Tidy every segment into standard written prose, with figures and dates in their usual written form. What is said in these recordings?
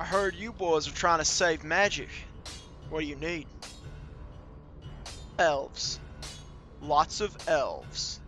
heard you boys are trying to save magic. What do you need? Elves. Lots of elves.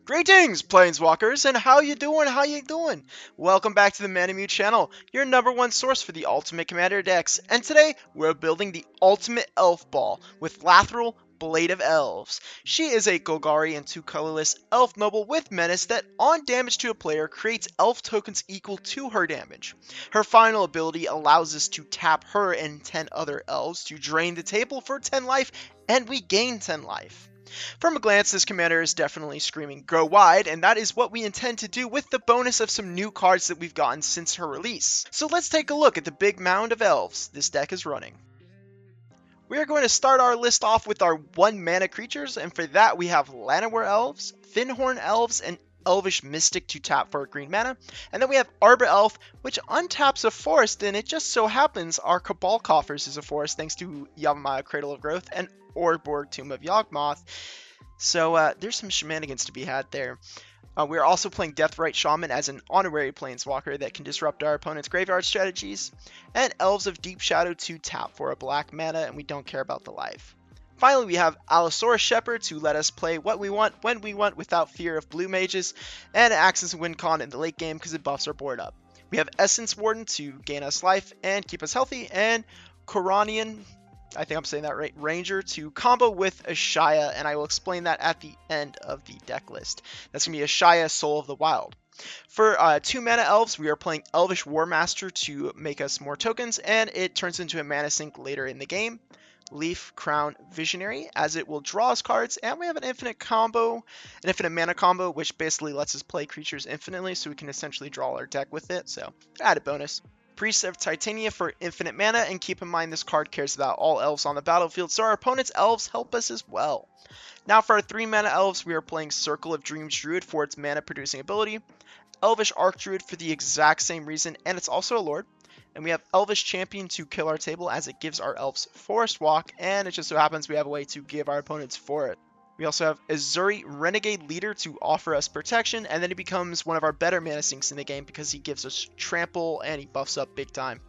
Greetings, Planeswalkers, and how you doing? How you doing? Welcome back to the Moot channel, your #1 source for the Ultimate Commander decks. And today, we're building the Ultimate Elf Ball with Lathril, Blade of Elves. She is a Golgari and 2 colorless elf noble with menace that, on damage to a player, creates elf tokens equal to her damage. Her final ability allows us to tap her and 10 other elves to drain the table for 10 life, and we gain 10 life. From a glance, this commander is definitely screaming go wide, and that is what we intend to do with the bonus of some new cards that we've gotten since her release. So let's take a look at the big mound of elves this deck is running. We are going to start our list off with our 1 mana creatures, and for that we have Llanowar Elves, Thinhorn Elves, and Elvish Mystic to tap for a green mana. And then we have Arbor Elf, which untaps a forest, and it just so happens our Cabal Coffers is a forest thanks to Yavimaya Cradle of Growth and Orborg Tomb of Yawgmoth. So there's some shenanigans to be had there. We're also playing Deathrite Shaman as an honorary planeswalker that can disrupt our opponent's graveyard strategies, and Elves of Deep Shadow to tap for a black mana, and we don't care about the life. Finally, we have Allosaurus Shepherd to let us play what we want, when we want, without fear of blue mages, and it acts as a win con in the late game because it buffs our board up. We have Essence Warden to gain us life and keep us healthy, and Koranian, I think I'm saying that right, Ranger to combo with Ashaya, and I will explain that at the end of the deck list. That's going to be Ashaya, Soul of the Wild. For 2 mana elves, we are playing Elvish Warmaster to make us more tokens, and it turns into a mana sink later in the game. Leaf Crown Visionary, as it will draw us cards, and we have an infinite mana combo, which basically lets us play creatures infinitely, so we can essentially draw our deck with it, so added bonus. Priest of Titania for infinite mana, and keep in mind this card cares about all elves on the battlefield, so our opponent's elves help us as well. Now for our 3 mana elves, we are playing Circle of Dreams Druid for its mana producing ability, Elvish Archdruid for the exact same reason, and it's also a lord. And we have Elvish Champion to kill our table as it gives our elves Forest Walk, and it just so happens we have a way to give our opponents for it. We also have Azuri Renegade Leader to offer us protection, and then he becomes one of our better mana sinks in the game because he gives us trample and he buffs up big time.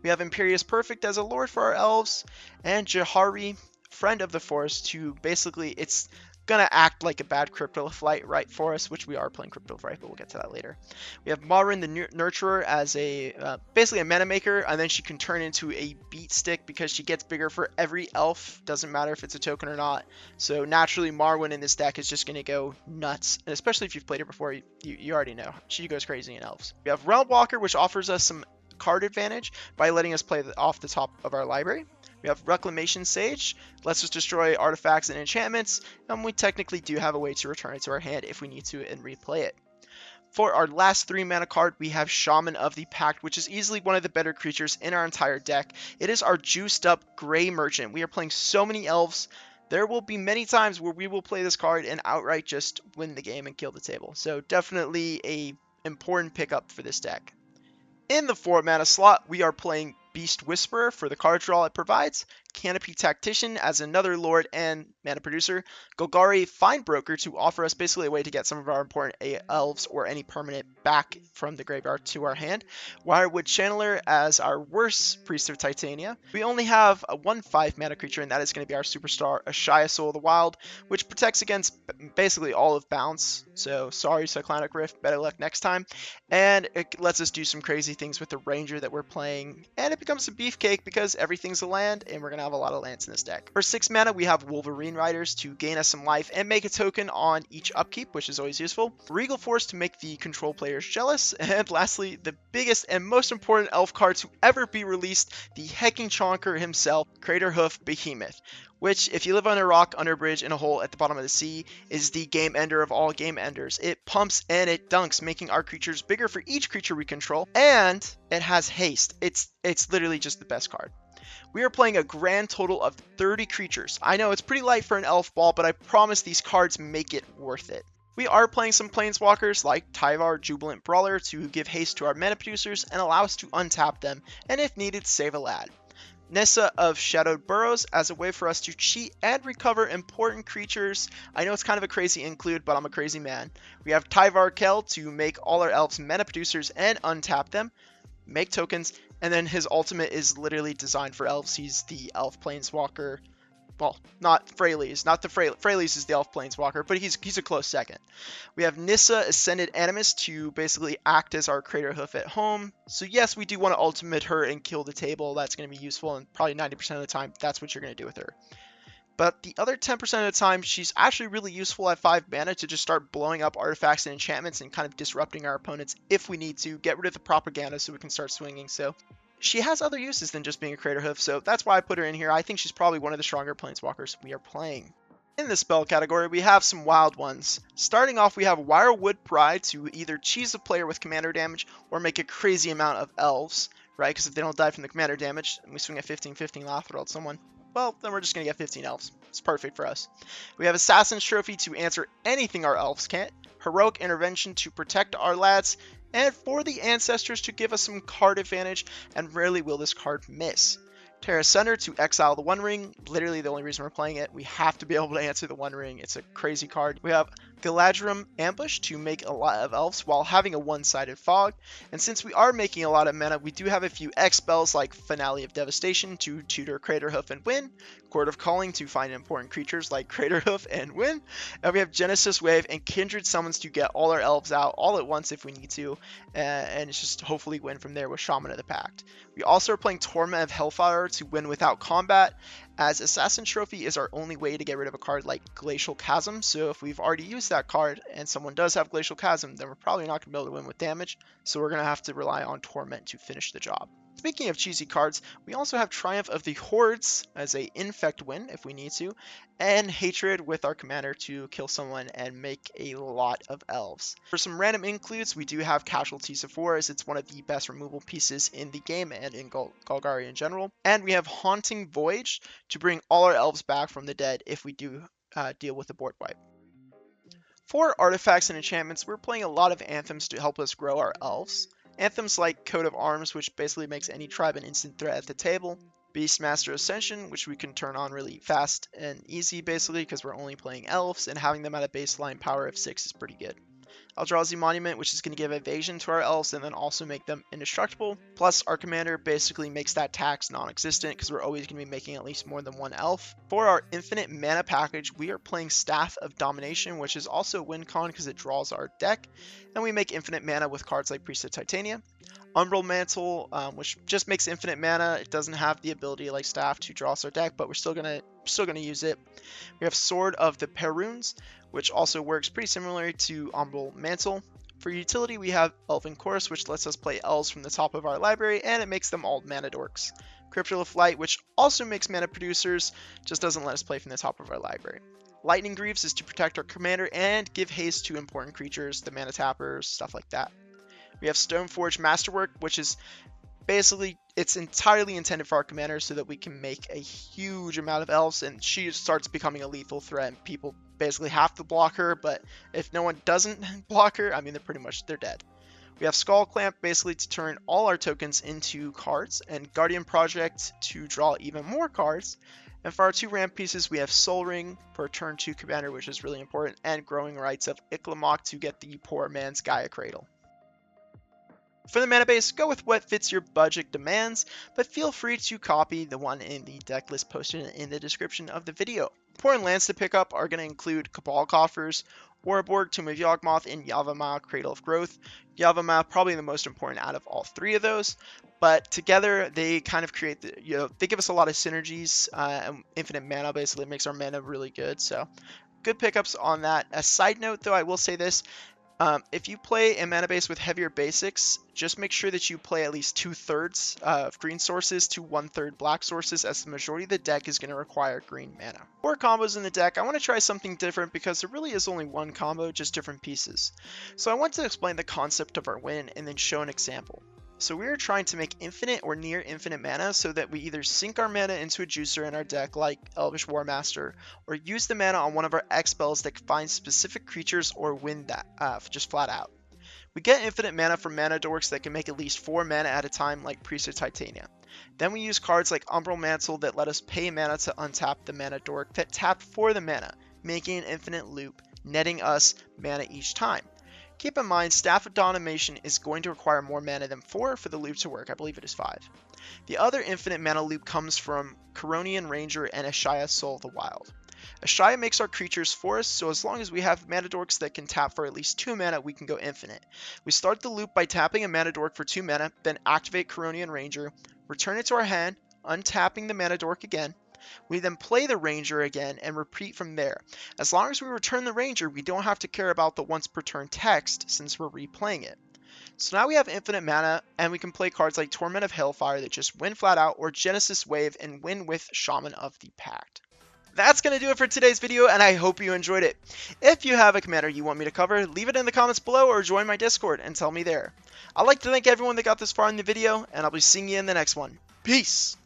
We have Imperious Perfect as a lord for our elves, and Jahari, Friend of the Forest, to basically, it's gonna act like a bad Cryptolith right for us, which we are playing Cryptolith, but we'll get to that later. We have Marin the Nurturer as a basically a mana maker, and then she can turn into a beat stick because she gets bigger for every elf, doesn't matter if it's a token or not. So naturally Marwyn in this deck is just gonna go nuts, and especially if you've played her before, you already know she goes crazy in elves. We have Realm Walker, which offers us some card advantage by letting us play off the top of our library. We have Reclamation Sage, lets us destroy artifacts and enchantments, and we technically do have a way to return it to our hand if we need to and replay it. For our last 3 mana card, we have Shaman of the Pact, which is easily one of the better creatures in our entire deck. It is our juiced up Gray Merchant. We are playing so many elves. There will be many times where we will play this card and outright just win the game and kill the table. So definitely a important pickup for this deck. In the 4 mana slot, we are playing Beast Whisperer for the card draw it provides, Canopy Tactician as another lord and mana producer, Golgari Findbroker to offer us basically a way to get some of our important elves or any permanent back from the graveyard to our hand, Wirewood Channeler as our worst Priest of Titania. We only have a 1/5 mana creature, and that is going to be our superstar Ashaya, Soul of the Wild, which protects against basically all of bounce, so sorry Cyclonic Rift, better luck next time, and it lets us do some crazy things with the Ranger that we're playing, and it becomes a beefcake because everything's a land, and we're going to have a lot of lands in this deck. For 6 mana, we have Wolverine Riders to gain us some life and make a token on each upkeep, which is always useful. Regal Force to make the control players jealous. And lastly, the biggest and most important elf card to ever be released, the Hecking Chonker himself, Craterhoof Behemoth, which, if you live on a rock, under a bridge, in a hole at the bottom of the sea, is the game ender of all game enders. It pumps and it dunks, making our creatures bigger for each creature we control, and it has haste. It's literally just the best card. We are playing a grand total of 30 creatures. I know it's pretty light for an elf ball, but I promise these cards make it worth it. We are playing some planeswalkers like Tyvar Jubilant Brawler to give haste to our mana producers and allow us to untap them, and if needed, save a lad. Nissa of Shadowed Burrows as a way for us to cheat and recover important creatures. I know it's kind of a crazy include, but I'm a crazy man. We have Tyvar Kel to make all our elves mana producers and untap them. make tokens, And then his ultimate is literally designed for elves. He's the elf planeswalker. Well, not Freyalise. Not the Freyalise is the elf planeswalker, but he's a close second. We have Nissa Ascended Animus to basically act as our Crater Hoof at home. So yes, we do want to ultimate her and kill the table. That's going to be useful, and probably 90% of the time, that's what you're going to do with her. But the other 10% of the time, she's actually really useful at 5 mana to just start blowing up artifacts and enchantments and kind of disrupting our opponents if we need to. Get rid of the propaganda so we can start swinging. So she has other uses than just being a Crater Hoof, so that's why I put her in here. I think she's probably one of the stronger planeswalkers we are playing. In the spell category, we have some wild ones. Starting off, we have Wirewood Pride to either cheese a player with commander damage or make a crazy amount of elves, right? Because if they don't die from the commander damage, and we swing at 15-15 Lathril at someone, well, then we're just going to get 15 elves. It's perfect for us. We have Assassin's Trophy to answer anything our elves can't, Heroic Intervention to protect our lads, and for the Ancestors to give us some card advantage, and rarely will this card miss. Terra Center to exile the One Ring, literally the only reason we're playing it. We have to be able to answer the One Ring. It's a crazy card. We have Galadrim Ambush to make a lot of elves while having a one-sided fog. And since we are making a lot of mana, we do have a few X spells like Finale of Devastation to tutor Crater Hoof and win, Court of Calling to find important creatures like Crater Hoof and win, and we have Genesis Wave and Kindred Summons to get all our elves out all at once if we need to, and it's just hopefully win from there with Shaman of the Pact. We also are playing Torment of Hellfire to win without combat, as Assassin Trophy is our only way to get rid of a card like Glacial Chasm, so if we've already used that card and someone does have Glacial Chasm, then we're probably not going to be able to win with damage, so we're going to have to rely on Torment to finish the job. Speaking of cheesy cards, we also have Triumph of the Hordes as a infect win if we need to, and Hatred with our commander to kill someone and make a lot of elves. For some random includes, we do have Casualties of War, as it's one of the best removal pieces in the game and in Golgari in general. And we have Haunting Voyage to bring all our elves back from the dead if we do deal with a board wipe. For artifacts and enchantments, we're playing a lot of anthems to help us grow our elves. Anthems like Coat of Arms, which basically makes any tribe an instant threat at the table. Beastmaster Ascension, which we can turn on really fast and easy basically because we're only playing elves, and having them at a baseline power of 6 is pretty good. Eldrazi Monument, which is going to give evasion to our elves and then also make them indestructible. Plus, our commander basically makes that tax non-existent because we're always going to be making at least more than one elf. For our infinite mana package, we are playing Staff of Domination, which is also win con because it draws our deck. And we make infinite mana with cards like Priest of Titania. Umbral Mantle, which just makes infinite mana. It doesn't have the ability like Staff to draw us our deck, but we're still gonna use it. We have Sword of the Perunes, which also works pretty similarly to Umbral Mantle. For utility, we have Elven Chorus, which lets us play elves from the top of our library, and it makes them all mana dorks. Cryptol of Flight, which also makes mana producers, just doesn't let us play from the top of our library. Lightning Greaves is to protect our commander and give haste to important creatures, the mana tappers, stuff like that. We have Stoneforge Masterwork, which is basically, it's entirely intended for our commander so that we can make a huge amount of elves, and she starts becoming a lethal threat, and people basically have to block her, but if no one doesn't block her, I mean, they're dead. We have Skull Clamp, basically to turn all our tokens into cards, and Guardian Project to draw even more cards. And for our 2 ramp pieces, we have Soul Ring for turn 2 commander, which is really important, and Growing Rights of Iklamok to get the poor man's Gaia Cradle. For the mana base, go with what fits your budget demands, but feel free to copy the one in the deck list posted in the description of the video. Important lands to pick up are going to include Cabal Coffers, Ouroboros, Tomb of Yawgmoth, and Yavimaya, Cradle of Growth. Yavimaya probably the most important out of all 3 of those, but together they kind of create they give us a lot of synergies, and infinite mana basically makes our mana really good, so good pickups on that. A side note though, I will say this. If you play a mana base with heavier basics, just make sure that you play at least 2/3 of green sources to 1/3 black sources, as the majority of the deck is going to require green mana. For combos in the deck, I want to try something different because there really is only one combo, just different pieces. So I want to explain the concept of our win and then show an example. So we are trying to make infinite or near infinite mana so that we either sink our mana into a juicer in our deck like Elvish Warmaster, or use the mana on one of our X spells that finds specific creatures, or win that just flat out. We get infinite mana from mana dorks that can make at least 4 mana at a time like Priest of Titania. Then we use cards like Umbral Mantle that let us pay mana to untap the mana dork that tapped for the mana, making an infinite loop, netting us mana each time. Keep in mind, Staff of Domination is going to require more mana than 4 for the loop to work. I believe it is 5. The other infinite mana loop comes from Coronian Ranger and Ashaya Soul of the Wild. Ashaya makes our creatures forests, so as long as we have mana dorks that can tap for at least 2 mana, we can go infinite. We start the loop by tapping a mana dork for 2 mana, then activate Coronian Ranger, return it to our hand, untapping the mana dork again. We then play the Ranger again and repeat from there. As long as we return the Ranger, we don't have to care about the once per turn text since we're replaying it. So now we have infinite mana, and we can play cards like Torment of Hellfire that just win flat out, or Genesis Wave and win with Shaman of the Pact. That's going to do it for today's video, and I hope you enjoyed it. If you have a commander you want me to cover, leave it in the comments below or join my Discord and tell me there. I'd like to thank everyone that got this far in the video, and I'll be seeing you in the next one. Peace!